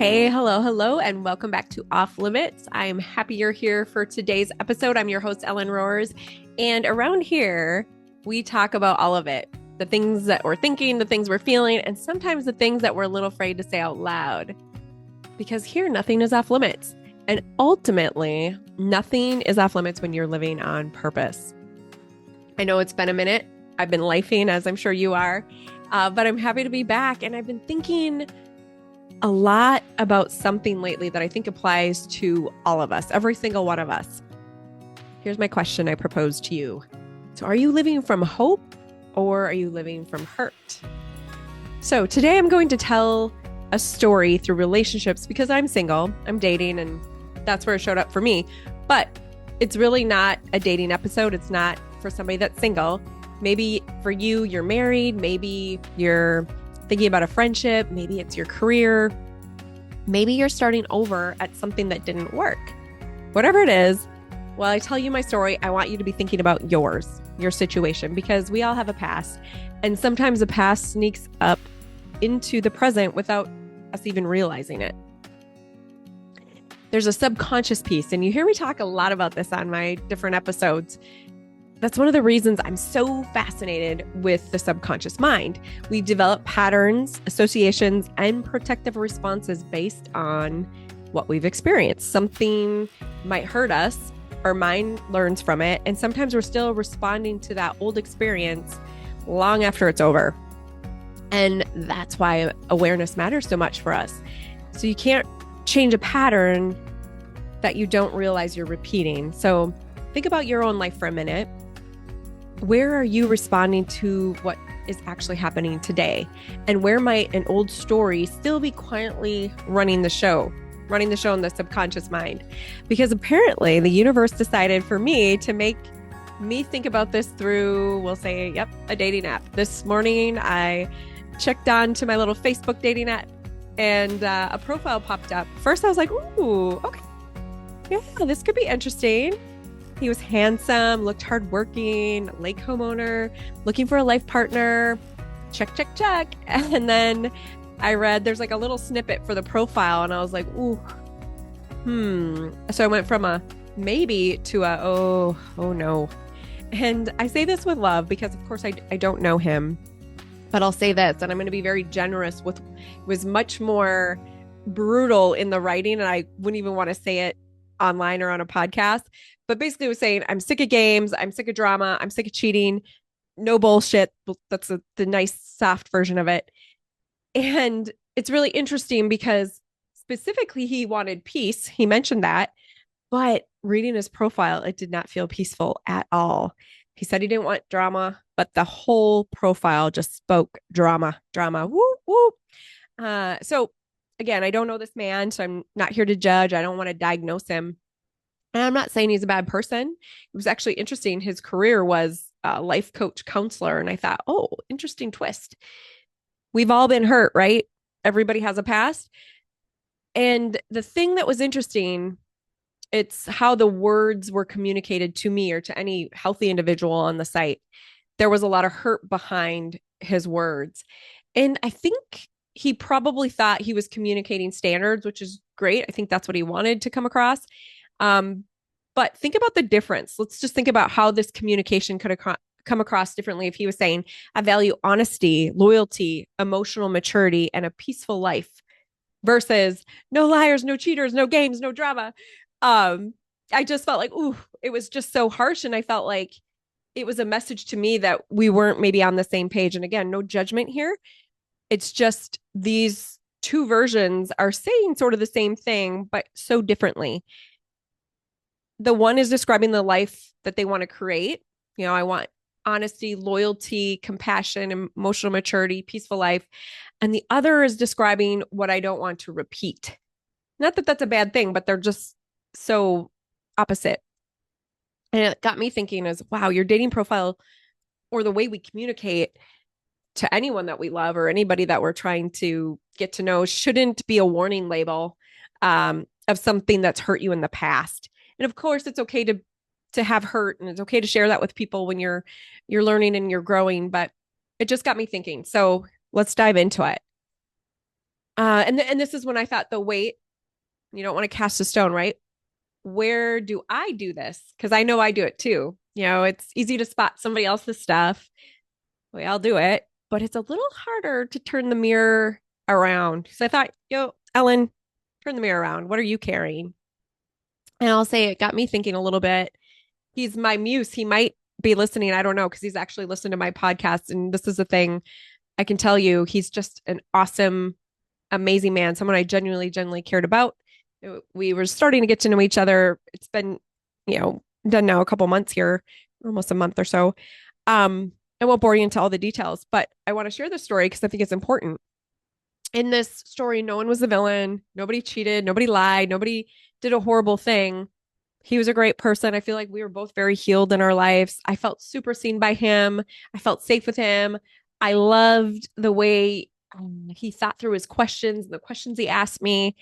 Hey, hello, and welcome back to Off Limits. I am happy you're here for today's episode. I'm your host, Ellen Roars. And around here, we talk about all of it, the things that we're thinking, the things we're feeling, and sometimes the things that we're a little afraid to say out loud. Because here, nothing is off limits. And ultimately, nothing is off limits when you're living on purpose. I know it's been a minute. I've been lifing, as I'm sure you are, but I'm happy to be back. And I've been thinking a lot about something lately that I think applies to all of us, every single one of us. Here's my question I propose to you. So are you living from hope or are you living from hurt? So today I'm going to tell a story through relationships because I'm single, I'm dating, and that's where it showed up for me. But it's really not a dating episode. It's not for somebody that's single. Maybe for you, you're married. Maybe you're thinking about a friendship. Maybe it's your career. Maybe you're starting over at something that didn't work. Whatever it is, while I tell you my story, I want you to be thinking about your situation, because we all have a past. And sometimes the past sneaks up into the present without us even realizing it. There's a subconscious piece, and you hear me talk a lot about this on my different episodes. That's one of the reasons I'm so fascinated with the subconscious mind. We develop patterns, associations, and protective responses based on what we've experienced. Something might hurt us, our mind learns from it, and sometimes we're still responding to that old experience long after it's over. And that's why awareness matters so much for us. So you can't change a pattern that you don't realize you're repeating. So think about your own life for a minute. Where are you responding to what is actually happening today? And where might an old story still be quietly running the show in the subconscious mind? Because apparently the universe decided for me to make me think about this through, we'll say, a dating app. This morning, I checked on to my little Facebook dating app and a profile popped up. First, I was like, ooh, okay. Yeah, this could be interesting. He was handsome, looked hardworking, lake homeowner, looking for a life partner. Check. And then I read there's like a little snippet for the profile, and I was like, ooh, So I went from a maybe to a oh no. And I say this with love because, of course, I don't know him, but I'll say this, and I'm going to be very generous with. It was much more brutal in the writing, and I wouldn't even want to say it online or on a podcast. But basically it was saying, I'm sick of games. I'm sick of drama. I'm sick of cheating. No bullshit. That's the nice soft version of it. And it's really interesting because specifically he wanted peace. He mentioned that, but reading his profile, it did not feel peaceful at all. He said he didn't want drama, but the whole profile just spoke drama. Woo, woo. So again, I don't know this man, so I'm not here to judge. I don't want to diagnose him. And I'm not saying he's a bad person. It was actually interesting. His career was a life coach counselor. And I thought, oh, interesting twist. We've all been hurt, right? Everybody has a past. And the thing that was interesting, it's how the words were communicated to me or to any healthy individual on the site. There was a lot of hurt behind his words. And I think he probably thought he was communicating standards, which is great. I think that's what he wanted to come across. But think about the difference. Let's just think about how this communication could have come across differently if he was saying, I value honesty, loyalty, emotional maturity, and a peaceful life versus no liars, no cheaters, no games, no drama. I just felt like, ooh, it was just so harsh. And I felt like it was a message to me that we weren't maybe on the same page. And again, no judgment here. It's just these two versions are saying sort of the same thing, but so differently. The one is describing the life that they want to create. You know, I want honesty, loyalty, compassion, emotional maturity, peaceful life. And the other is describing what I don't want to repeat. Not that that's a bad thing, but they're just so opposite. And it got me thinking as, wow, your dating profile or the way we communicate to anyone that we love or anybody that we're trying to get to know shouldn't be a warning label of something that's hurt you in the past. And of course, it's okay to have hurt, and it's okay to share that with people when you're learning and you're growing. But it just got me thinking. So let's dive into it. And this is when I thought the weight, you don't want to cast a stone, right? Where do I do this? Because I know I do it too. It's easy to spot somebody else's stuff. We all do it, but it's a little harder to turn the mirror around. So I thought, Ellen, turn the mirror around. What are you carrying? And I'll say it got me thinking a little bit. He's my muse. He might be listening. I don't know, because he's actually listened to my podcast. And this is the thing I can tell you, he's just an awesome, amazing man, someone I genuinely cared about. We were starting to get to know each other. It's been, done now a couple months here, almost a month or so. I won't bore you into all the details, but I want to share this story because I think it's important. In this story, no one was the villain. Nobody cheated. Nobody lied. Nobody did a horrible thing. He was a great person. I feel like we were both very healed in our lives. I felt super seen by him. I felt safe with him. I loved the way he thought through his questions, the questions he asked me.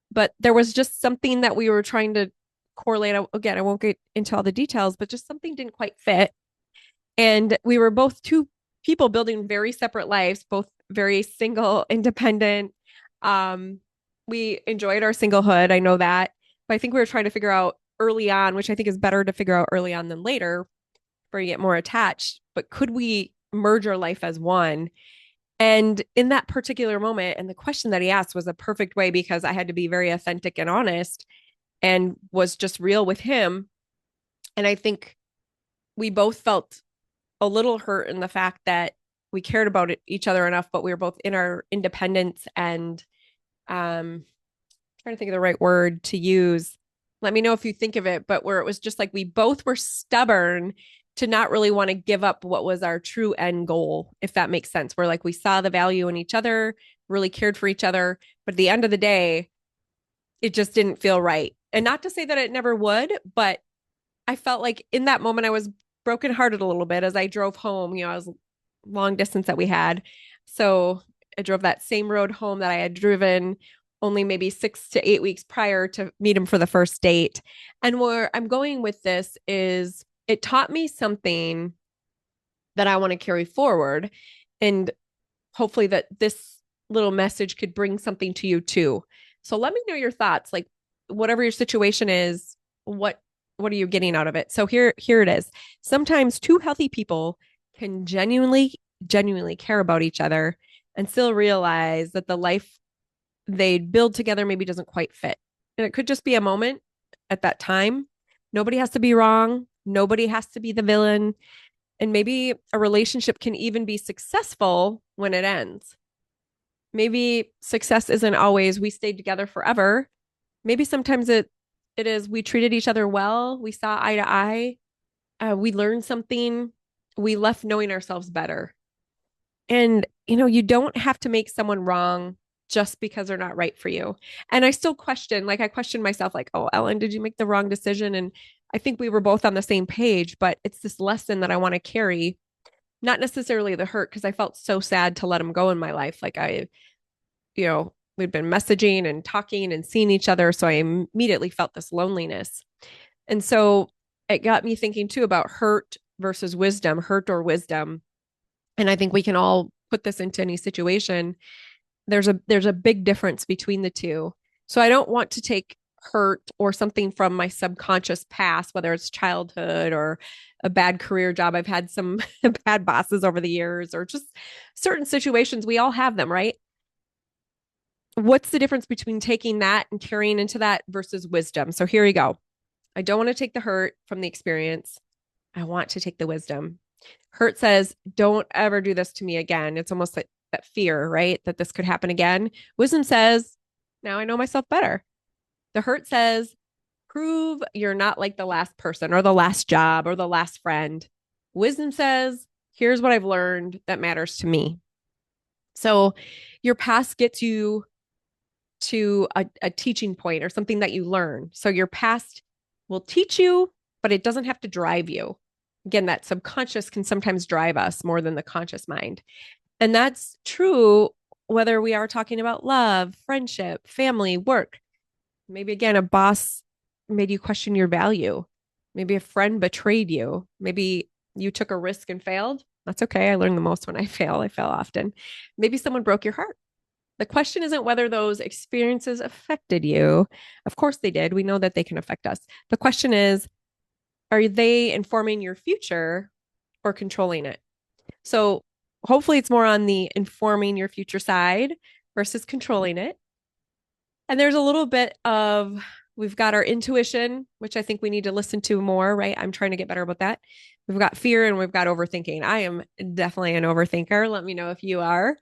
But there was just something that we were trying to correlate. Again, I won't get into all the details, but just something didn't quite fit. And we were both two people building very separate lives, both very single, independent. Um, we enjoyed our singlehood. I know that. But I think we were trying to figure out early on, which I think is better to figure out early on than later where you get more attached. But could we merge our life as one? And in that particular moment, and the question that he asked was a perfect way because I had to be very authentic and honest and was just real with him. And I think we both felt a little hurt in the fact that we cared about each other enough, but we were both in our independence and trying to think of the right word to use. Let me know if you think of it, but where it was just like we both were stubborn to not really want to give up what was our true end goal, if that makes sense. Where like we saw the value in each other, really cared for each other, but at the end of the day, it just didn't feel right. And not to say that it never would, but I felt like in that moment I was brokenhearted a little bit as I drove home. I was long distance that we had. So I drove that same road home that I had driven only maybe 6 to 8 weeks prior to meet him for the first date. And where I'm going with this is it taught me something that I want to carry forward. And hopefully that this little message could bring something to you too. So let me know your thoughts. Like whatever your situation is, what are you getting out of it? So here it is. Sometimes two healthy people can genuinely care about each other and still realize that the life they build together maybe doesn't quite fit. And it could just be a moment at that time. Nobody has to be wrong. Nobody has to be the villain. And maybe a relationship can even be successful when it ends. Maybe success isn't always we stayed together forever. Maybe sometimes it is we treated each other well. We saw eye to eye. We learned something. We left knowing ourselves better. And, you don't have to make someone wrong just because they're not right for you. And I still question, like I question myself, like, oh, Ellen, did you make the wrong decision? And I think we were both on the same page, but it's this lesson that I want to carry, not necessarily the hurt, because I felt so sad to let him go in my life. Like we'd been messaging and talking and seeing each other. So I immediately felt this loneliness. And so it got me thinking too about hurt versus wisdom, hurt or wisdom. And I think we can all put this into any situation. There's a big difference between the two. So I don't want to take hurt or something from my subconscious past, whether it's childhood or a bad career job. I've had some bad bosses over the years or just certain situations. We all have them, right? What's the difference between taking that and carrying into that versus wisdom? So here we go. I don't want to take the hurt from the experience. I want to take the wisdom. Hurt says, don't ever do this to me again. It's almost like that fear, right? That this could happen again. Wisdom says, now I know myself better. The hurt says, prove you're not like the last person or the last job or the last friend. Wisdom says, here's what I've learned that matters to me. So your past gets you to a teaching point or something that you learn. So your past will teach you, but it doesn't have to drive you. Again, that subconscious can sometimes drive us more than the conscious mind. And that's true whether we are talking about love, friendship, family, work. Maybe again, a boss made you question your value. Maybe a friend betrayed you. Maybe you took a risk and failed. That's okay. I learn the most when I fail. I fail often. Maybe someone broke your heart. The question isn't whether those experiences affected you. Of course they did. We know that they can affect us. The question is, are they informing your future or controlling it? So hopefully it's more on the informing your future side versus controlling it. And there's a little bit of, we've got our intuition, which I think we need to listen to more, right? I'm trying to get better about that. We've got fear and we've got overthinking. I am definitely an overthinker. Let me know if you are.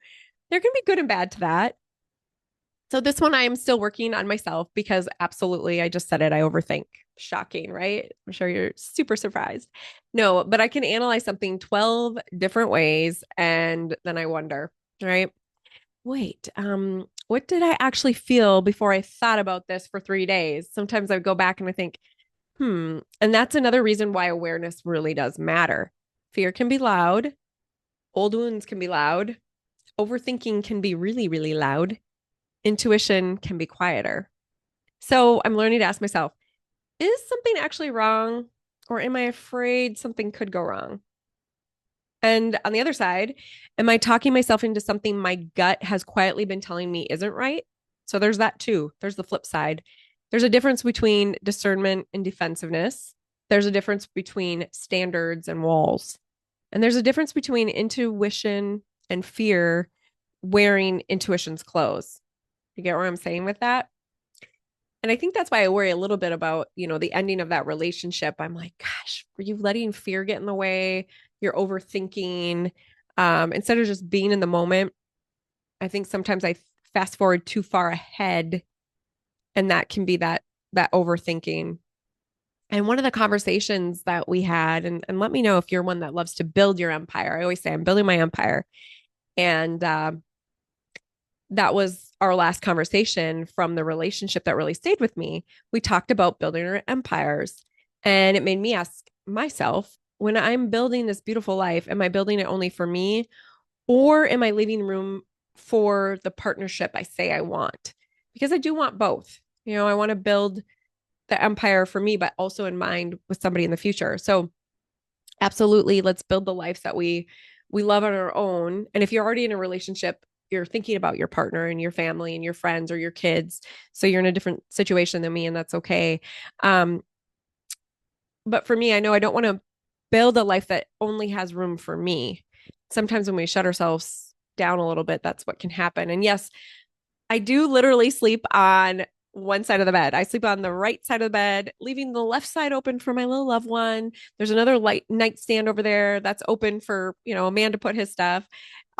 There can be good and bad to that. So this one I am still working on myself because absolutely, I just said it, I overthink. Shocking, right? I'm sure you're super surprised. No, but I can analyze something 12 different ways and then I wonder, right? Wait, what did I actually feel before I thought about this for 3 days? Sometimes I go back and I think, and that's another reason why awareness really does matter. Fear can be loud, old wounds can be loud, overthinking can be really, really loud, intuition can be quieter. So I'm learning to ask myself, is something actually wrong? Or am I afraid something could go wrong? And on the other side, am I talking myself into something my gut has quietly been telling me isn't right? So there's that too. There's the flip side. There's a difference between discernment and defensiveness. There's a difference between standards and walls. And there's a difference between intuition and fear wearing intuition's clothes. You get what I'm saying with that? And I think that's why I worry a little bit about, the ending of that relationship. I'm like, gosh, were you letting fear get in the way? You're overthinking. Instead of just being in the moment, I think sometimes I fast forward too far ahead, and that can be that overthinking. And one of the conversations that we had, and let me know if you're one that loves to build your empire. I always say I'm building my empire. And that was our last conversation from the relationship that really stayed with me. We talked about building our empires. And it made me ask myself, when I'm building this beautiful life, am I building it only for me? Or am I leaving room for the partnership I say I want? Because I do want both. I want to build the empire for me, but also in mind with somebody in the future. So absolutely, let's build the life that we love on our own. And if you're already in a relationship, you're thinking about your partner and your family and your friends or your kids. So you're in a different situation than me, and that's okay. But for me, I know I don't want to build a life that only has room for me. Sometimes when we shut ourselves down a little bit, that's what can happen. And yes, I do literally sleep on one side of the bed. I sleep on the right side of the bed, leaving the left side open for my little loved one. There's another light nightstand over there that's open for, a man to put his stuff.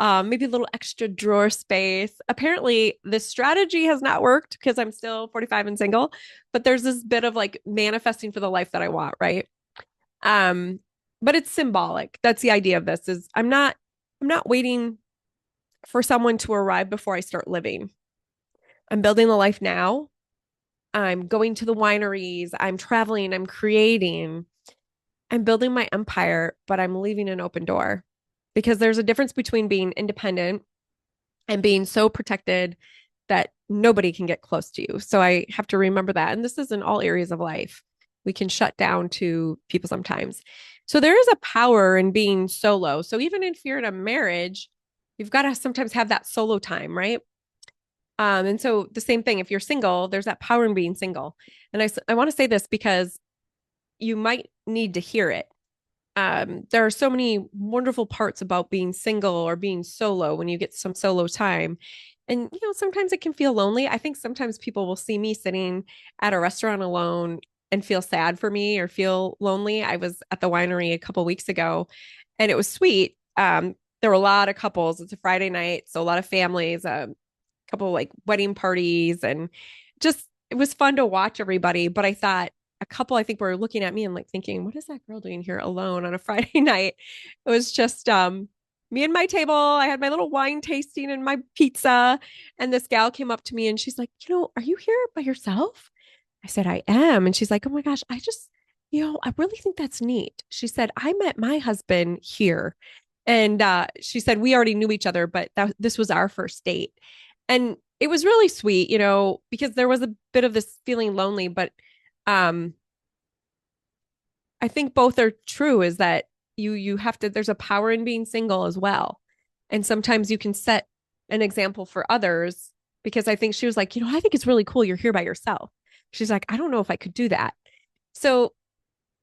Maybe a little extra drawer space. Apparently, this strategy has not worked because I'm still 45 and single, but there's this bit of like manifesting for the life that I want, right? Um, but it's symbolic. That's the idea of this is I'm not waiting for someone to arrive before I start living. I'm building the life now. I'm going to the wineries. I'm traveling. I'm creating. I'm building my empire, but I'm leaving an open door because there's a difference between being independent and being so protected that nobody can get close to you. So I have to remember that. And this is in all areas of life. We can shut down to people sometimes. So there is a power in being solo. So even if you're in a marriage, you've got to sometimes have that solo time, right? And so the same thing, if you're single, there's that power in being single. And I want to say this because you might need to hear it. There are so many wonderful parts about being single or being solo when you get some solo time. And, sometimes it can feel lonely. I think sometimes people will see me sitting at a restaurant alone and feel sad for me or feel lonely. I was at the winery a couple weeks ago and it was sweet. There were a lot of couples. It's a Friday night, so a lot of families, couple like wedding parties, and just it was fun to watch everybody. But I thought a couple, I think, were looking at me and like thinking, what is that girl doing here alone on a Friday night? It was just me and my table. I had my little wine tasting and my pizza. And this gal came up to me and she's like, are you here by yourself? I said, I am. And she's like, oh my gosh, I really think that's neat. She said, I met my husband here. And she said, we already knew each other, but this was our first date. And it was really sweet, because there was a bit of this feeling lonely, but um, I think both are true is that you have to, there's a power in being single as well. And sometimes you can set an example for others because I think she was like, I think it's really cool you're here by yourself. She's like, I don't know if I could do that. So,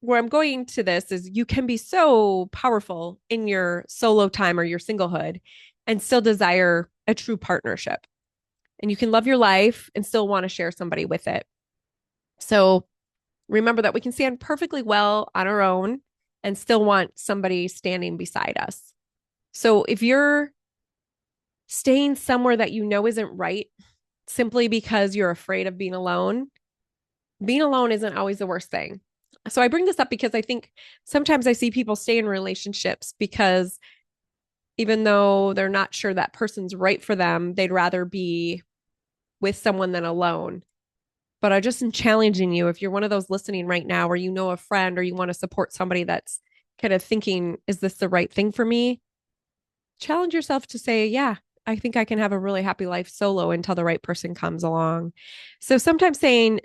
where I'm going to this is you can be so powerful in your solo time or your singlehood and still desire a true partnership. And you can love your life and still want to share somebody with it. So, remember that we can stand perfectly well on our own and still want somebody standing beside us. So, if you're staying somewhere that you know isn't right simply because you're afraid of being alone isn't always the worst thing. So I bring this up because I think sometimes I see people stay in relationships because even though they're not sure that person's right for them, they'd rather be with someone than alone. But I just am challenging you if you're one of those listening right now, or you know a friend, or you want to support somebody that's kind of thinking, is this the right thing for me? Challenge yourself to say, yeah, I think I can have a really happy life solo until the right person comes along. So sometimes saying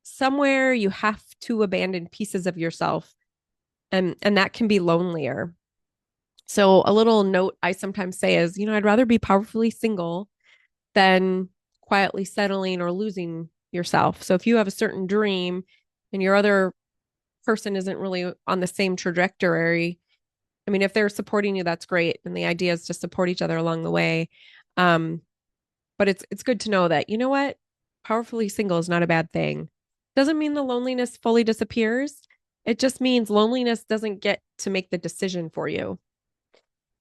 somewhere you have to abandon pieces of yourself and that can be lonelier. So a little note I sometimes say is, I'd rather be powerfully single than quietly settling or losing yourself. So if you have a certain dream and your other person isn't really on the same trajectory, I mean, if they're supporting you, that's great. And the idea is to support each other along the way. Um, but it's good to know that, you know what? Powerfully single is not a bad thing. Doesn't mean the loneliness fully disappears. It just means loneliness doesn't get to make the decision for you.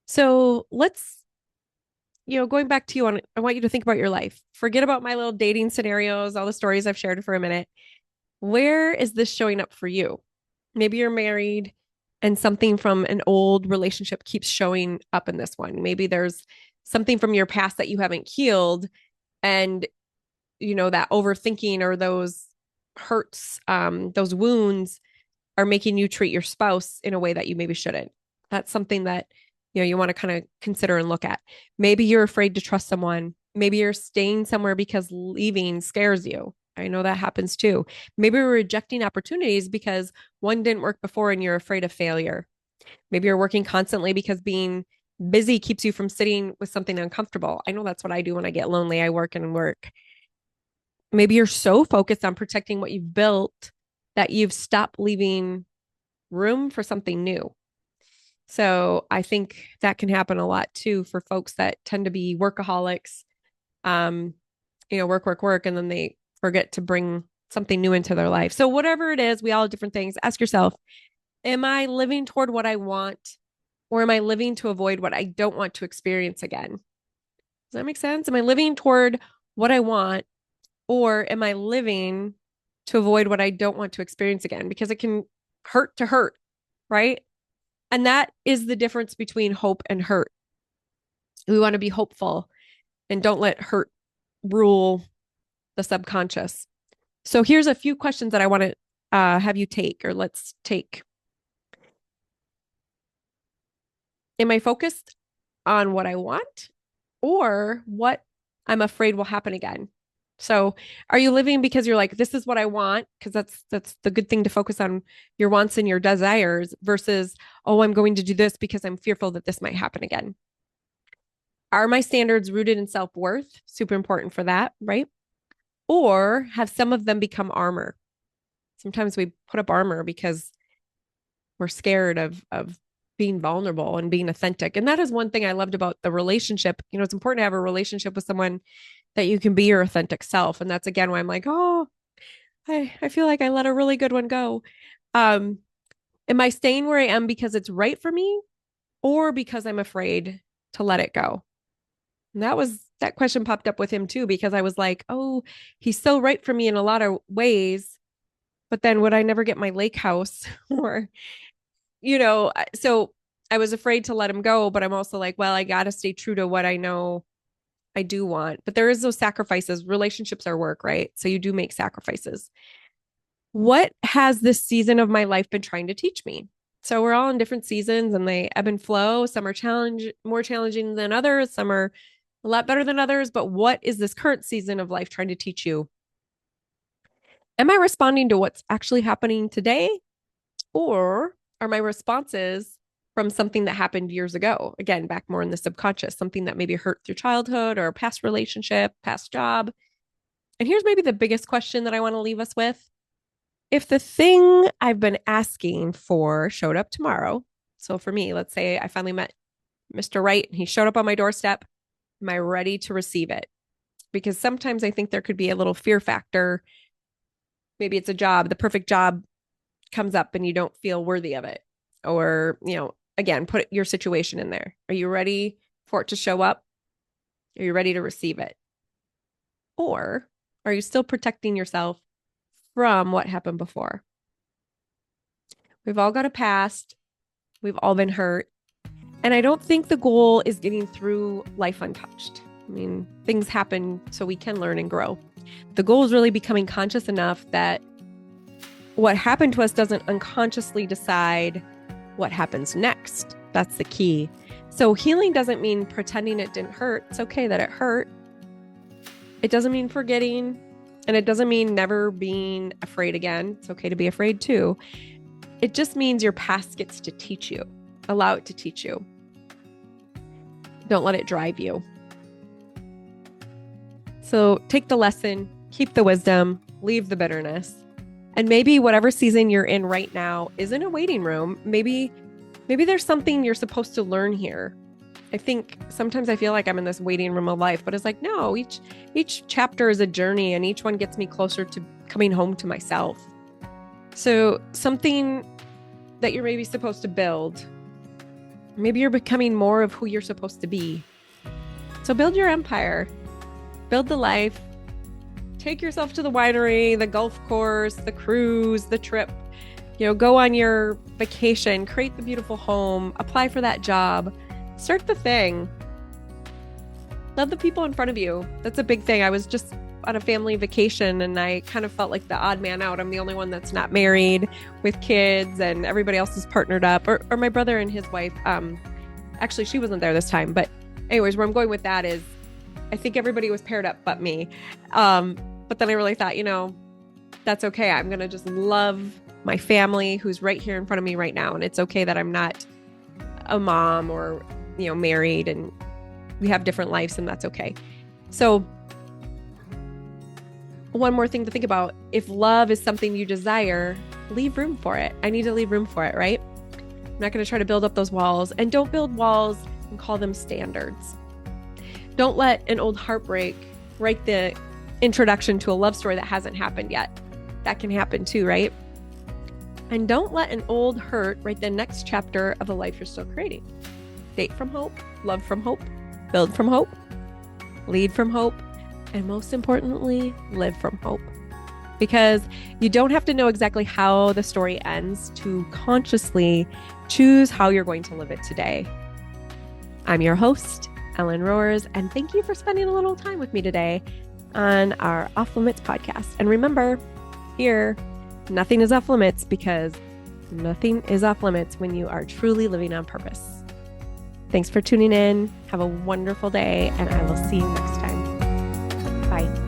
So let's, going back to you on, I want you to think about your life. Forget about my little dating scenarios, all the stories I've shared for a minute. Where is this showing up for you? Maybe you're married and something from an old relationship keeps showing up in this one. Maybe there's something from your past that you haven't healed and that overthinking or those hurts, those wounds are making you treat your spouse in a way that you maybe shouldn't. That's something that, you want to kind of consider and look at. Maybe you're afraid to trust someone. Maybe you're staying somewhere because leaving scares you. I know that happens too. Maybe you're rejecting opportunities because one didn't work before and you're afraid of failure. Maybe you're working constantly because being busy keeps you from sitting with something uncomfortable. I know that's what I do when I get lonely. I work and work. Maybe you're so focused on protecting what you've built that you've stopped leaving room for something new. So I think that can happen a lot too for folks that tend to be workaholics, um, work, work, work, and then they forget to bring something new into their life. So whatever it is, we all have different things. Ask yourself, am I living toward what I want or am I living to avoid what I don't want to experience again? Does that make sense? Am I living toward what I want or am I living to avoid what I don't want to experience again? Because it can hurt to hurt, right? And that is the difference between hope and hurt. We want to be hopeful and don't let hurt rule the subconscious. So here's a few questions that I want to have you take, or let's take. Am I focused on what I want or what I'm afraid will happen again? So are you living because you're like, this is what I want? Because that's the good thing to focus on your wants and your desires versus, oh, I'm going to do this because I'm fearful that this might happen again. Are my standards rooted in self-worth? Super important for that, right? Or have some of them become armor? Sometimes we put up armor because we're scared of being vulnerable and being authentic. And that is one thing I loved about the relationship. It's important to have a relationship with someone that you can be your authentic self. And that's again why I'm like, oh, I feel like I let a really good one go. Um, am I staying where I am because it's right for me or because I'm afraid to let it go? And that question popped up with him too, because I was like, oh, he's so right for me in a lot of ways. But then would I never get my lake house or, so I was afraid to let him go, but I'm also like, well, I got to stay true to what I know I do want. But there is those sacrifices. Relationships are work, right? So you do make sacrifices. What has this season of my life been trying to teach me? So we're all in different seasons and they ebb and flow. Some are more challenging than others. Some are a lot better than others. But what is this current season of life trying to teach you? Am I responding to what's actually happening today? Or are my responses from something that happened years ago. Again, back more in the subconscious, something that maybe hurt through childhood or a past relationship, past job. And here's maybe the biggest question that I want to leave us with. If the thing I've been asking for showed up tomorrow, so for me, let's say I finally met Mr. Right and he showed up on my doorstep, am I ready to receive it? Because sometimes I think there could be a little fear factor. Maybe it's a job, the perfect job comes up and you don't feel worthy of it. Or, again, put your situation in there. Are you ready for it to show up? Are you ready to receive it? Or are you still protecting yourself from what happened before? We've all got a past. We've all been hurt. And I don't think the goal is getting through life untouched. I mean, things happen so we can learn and grow. The goal is really becoming conscious enough that what happened to us doesn't unconsciously decide what happens next. That's the key. So healing doesn't mean pretending it didn't hurt. It's okay that it hurt. It doesn't mean forgetting, and it doesn't mean never being afraid again. It's okay to be afraid too. It just means your past gets to teach you. Allow it to teach you. Don't let it drive you. So take the lesson, keep the wisdom, leave the bitterness. And maybe whatever season you're in right now isn't a waiting room. Maybe there's something you're supposed to learn here. I think sometimes I feel like I'm in this waiting room of life, but it's like, no, each chapter is a journey and each one gets me closer to coming home to myself. So something that you're maybe supposed to build, maybe you're becoming more of who you're supposed to be. So build your empire, build the life, take yourself to the winery, the golf course, the cruise, the trip, go on your vacation, create the beautiful home, apply for that job, start the thing. Love the people in front of you. That's a big thing. I was just on a family vacation and I kind of felt like the odd man out. I'm the only one that's not married with kids and everybody else is partnered up, or my brother and his wife. Actually, she wasn't there this time, but anyways, where I'm going with that is I think everybody was paired up but me. But then I really thought, that's okay. I'm going to just love my family who's right here in front of me right now. And it's okay that I'm not a mom or, married, and we have different lives, and that's okay. So one more thing to think about, if love is something you desire, leave room for it. I need to leave room for it, right? I'm not going to try to build up those walls, and don't build walls and call them standards. Don't let an old heartbreak write the introduction to a love story that hasn't happened yet. That can happen too, right? And don't let an old hurt write the next chapter of a life you're still creating. Date from hope, love from hope, build from hope, lead from hope, and most importantly, live from hope. Because you don't have to know exactly how the story ends to consciously choose how you're going to live it today. I'm your host, Ellen Rohrs, and thank you for spending a little time with me today on our Off Limits podcast. And remember, here, nothing is off limits, because nothing is off limits when you are truly living on purpose. Thanks for tuning in. Have a wonderful day, and I will see you next time. Bye.